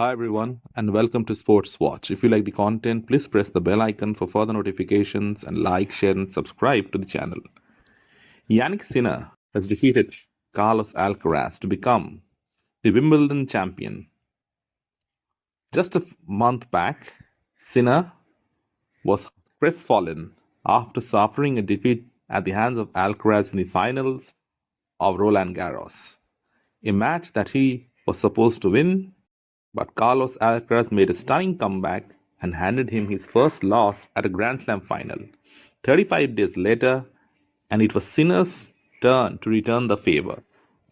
Hi everyone, and welcome to Sports Watch. If you like the content, please press the bell icon for further notifications and like, share, and subscribe to the channel. Jannik Sinner has defeated Carlos Alcaraz to become the Wimbledon champion. Just a month back, Sinner was crestfallen after suffering a defeat at the hands of Alcaraz in the finals of Roland Garros, a match that he was supposed to win. But Carlos Alcaraz made a stunning comeback and handed him his first loss at a Grand Slam final. 35 days later, and it was Sinner's turn to return the favor.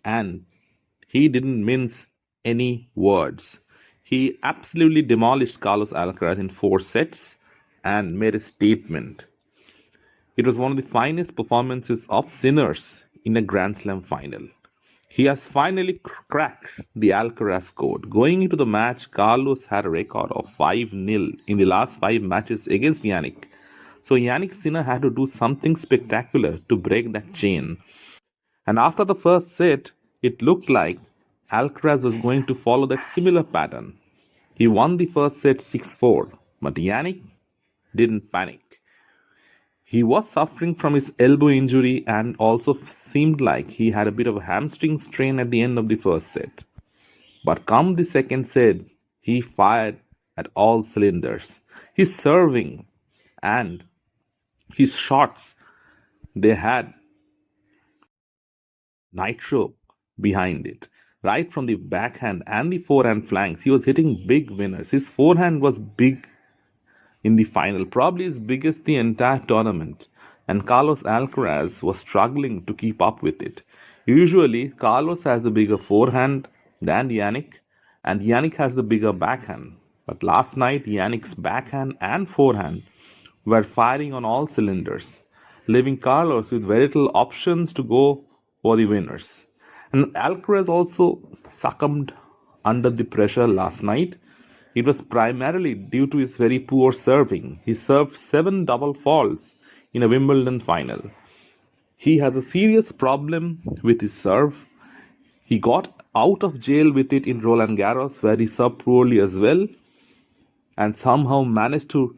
And he didn't mince any words. He absolutely demolished Carlos Alcaraz in 4 sets and made a statement. It was one of the finest performances of Sinner's in a Grand Slam final. He has finally cracked the Alcaraz code. Going into the match, Carlos had a record of 5-0 in the last 5 matches against Jannik. So Jannik Sinner had to do something spectacular to break that chain. And after the first set, it looked like Alcaraz was going to follow that similar pattern. He won the first set 6-4, but Jannik didn't panic. He was suffering from his elbow injury and also seemed like he had a bit of a hamstring strain at the end of the first set. But come the second set, he fired at all cylinders. His serving and his shots, they had nitro behind it. Right from the backhand and the forehand flanks, he was hitting big winners. His forehand was big in the final, probably his biggest the entire tournament, and Carlos Alcaraz was struggling to keep up with it. Usually, Carlos has the bigger forehand than Jannik, and Jannik has the bigger backhand. But last night, Jannik's backhand and forehand were firing on all cylinders, leaving Carlos with very little options to go for the winners. And Alcaraz also succumbed under the pressure last night. It was primarily due to his very poor serving. He served 7 double faults in a Wimbledon final. He has a serious problem with his serve. He got out of jail with it in Roland Garros, where he served poorly as well, and somehow managed to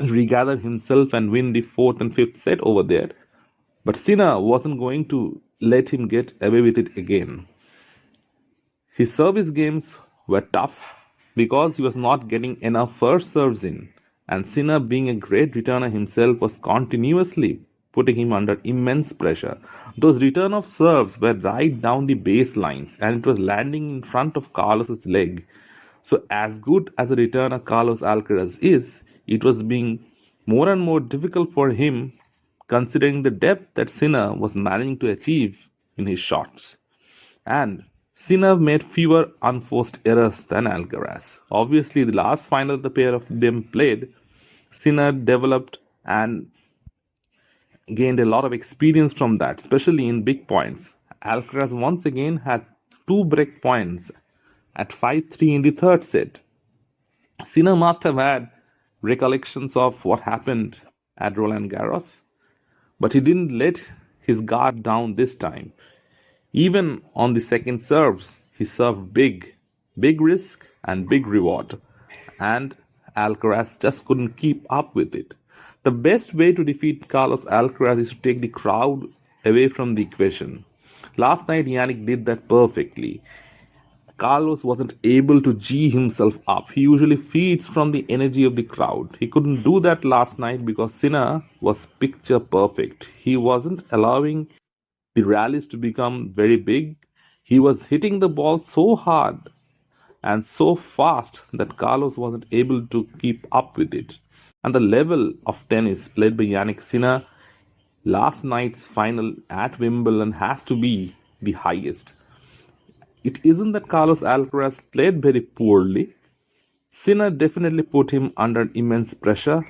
regather himself and win the fourth and fifth set over there. But Sinner wasn't going to let him get away with it again. His service games were tough because he was not getting enough first serves in, and Sinner, being a great returner himself, was continuously putting him under immense pressure. Those return of serves were right down the baselines, and it was landing in front of Carlos's leg. So, as good as a returner Carlos Alcaraz is, it was being more and more difficult for him, considering the depth that Sinner was managing to achieve in his shots. And Sinner made fewer unforced errors than Alcaraz. Obviously, the last final the pair of them played, Sinner developed and gained a lot of experience from that, especially in big points. Alcaraz once again had 2 break points at 5-3 in the third set. Sinner must have had recollections of what happened at Roland Garros, but he didn't let his guard down this time. Even on the second serves, he served big, big risk and big reward, and Alcaraz just couldn't keep up with it. The best way to defeat Carlos Alcaraz is to take the crowd away from the equation. Last night, Jannik did that perfectly. Carlos wasn't able to G himself up. He usually feeds from the energy of the crowd. He couldn't do that last night because Sinner was picture perfect. He wasn't allowing the rallies to become very big. He was hitting the ball so hard and so fast that Carlos wasn't able to keep up with it. And the level of tennis played by Jannik Sinner last night's final at Wimbledon has to be the highest. It isn't that Carlos Alcaraz played very poorly. Sinner definitely put him under immense pressure.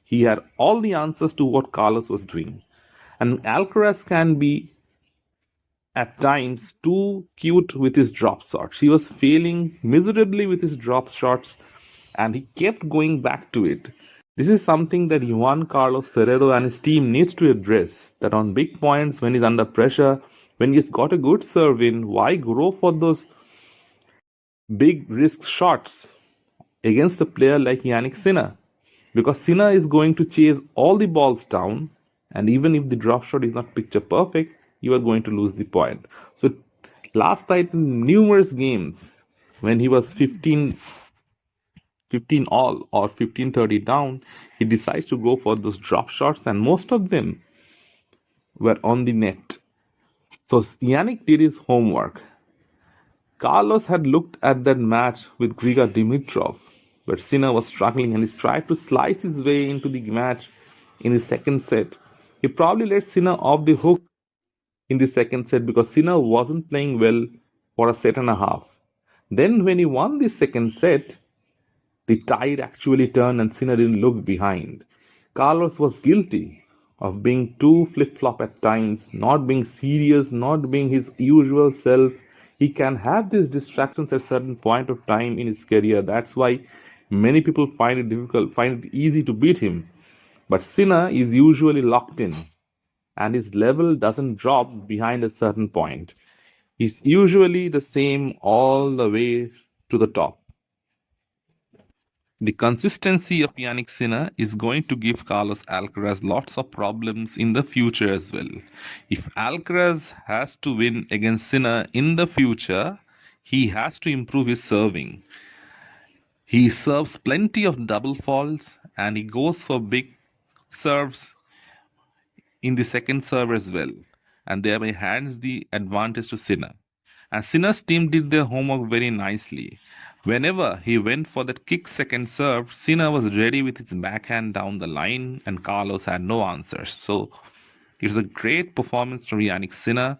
He had all the answers to what Carlos was doing. And Alcaraz can be at times too cute with his drop shots. He was failing miserably with his drop shots and he kept going back to it. This is something that Juan Carlos Ferrero and his team needs to address, that on big points when he's under pressure, when he's got a good serve in, why go for those big risk shots against a player like Jannik Sinner, because Sinner is going to chase all the balls down, and even if the drop shot is not picture perfect, you are going to lose the point. So last night in numerous games, when he was 15 all or 15-30 down, he decides to go for those drop shots, and most of them were on the net. So Yannick did his homework. Carlos had looked at that match with Grigor Dimitrov, where Sinner was struggling and he tried to slice his way into the match in his second set. He probably let Sinner off the hook in the second set because Sinner wasn't playing well for a set and a half. Then, when he won the second set, the tide actually turned and Sinner didn't look behind. Carlos was guilty of being too flip flop at times, not being serious, not being his usual self. He can have these distractions at certain point of time in his career. That's why many people find it difficult, find it easy to beat him. But Sinner is usually locked in, and his level doesn't drop behind a certain point. He's usually the same all the way to the top. The consistency of Jannik Sinner is going to give Carlos Alcaraz lots of problems in the future as well. If Alcaraz has to win against Sinner in the future, he has to improve his serving. He serves plenty of double faults and he goes for big serves in the second serve as well, and thereby hands the advantage to Sinner. And Sinner's team did their homework very nicely. Whenever he went for that kick second serve, Sinner was ready with his backhand down the line, and Carlos had no answers. So it was a great performance from Jannik Sinner.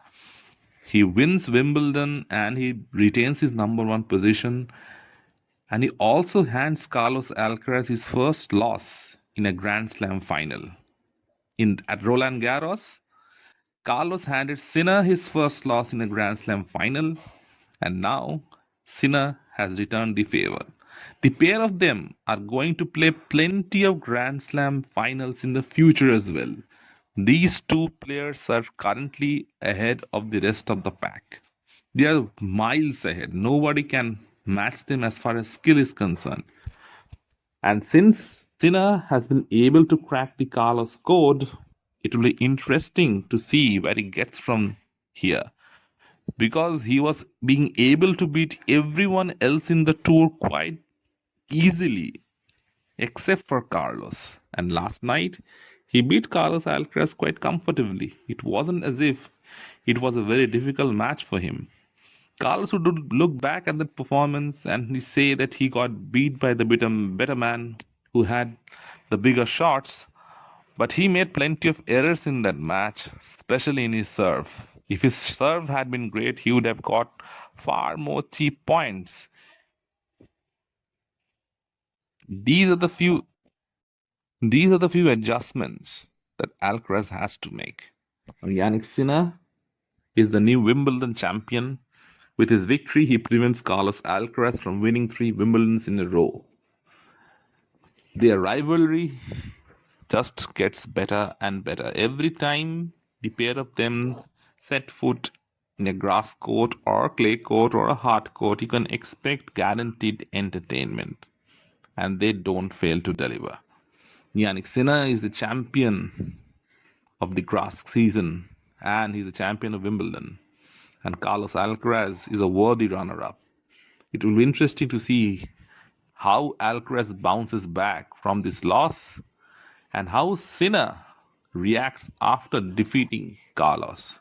He wins Wimbledon and he retains his number one position. And he also hands Carlos Alcaraz his first loss in a Grand Slam final. At Roland Garros, Carlos handed Sinner his first loss in a Grand Slam final, and now Sinner has returned the favor. The pair of them are going to play plenty of Grand Slam finals in the future as well. These two players are currently ahead of the rest of the pack. They are miles ahead. Nobody can match them as far as skill is concerned. And since Sinner has been able to crack the Carlos code, it will be interesting to see where he gets from here, because he was being able to beat everyone else in the tour quite easily except for Carlos. And last night he beat Carlos Alcaraz quite comfortably. It wasn't as if it was a very difficult match for him. Carlos would look back at that performance and he say that he got beat by the better man who had the bigger shots, but he made plenty of errors in that match, especially in his serve. If his serve had been great, he would have got far more cheap points. These are the few these are the few adjustments that Alcaraz has to make. Jannik Sinner is the new Wimbledon champion. With his victory, he prevents Carlos Alcaraz from winning 3 Wimbledons in a row. Their rivalry just gets better and better. Every time the pair of them set foot in a grass court or clay court or a hard court, you can expect guaranteed entertainment. And they don't fail to deliver. Jannik Sinner is the champion of the grass season and he's the champion of Wimbledon. And Carlos Alcaraz is a worthy runner up. It will be interesting to see how Alcaraz bounces back from this loss and how Sinner reacts after defeating Carlos.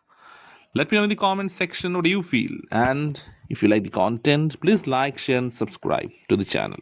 Let me know in the comments section what do you feel, and if you like the content, please like, share and subscribe to the channel.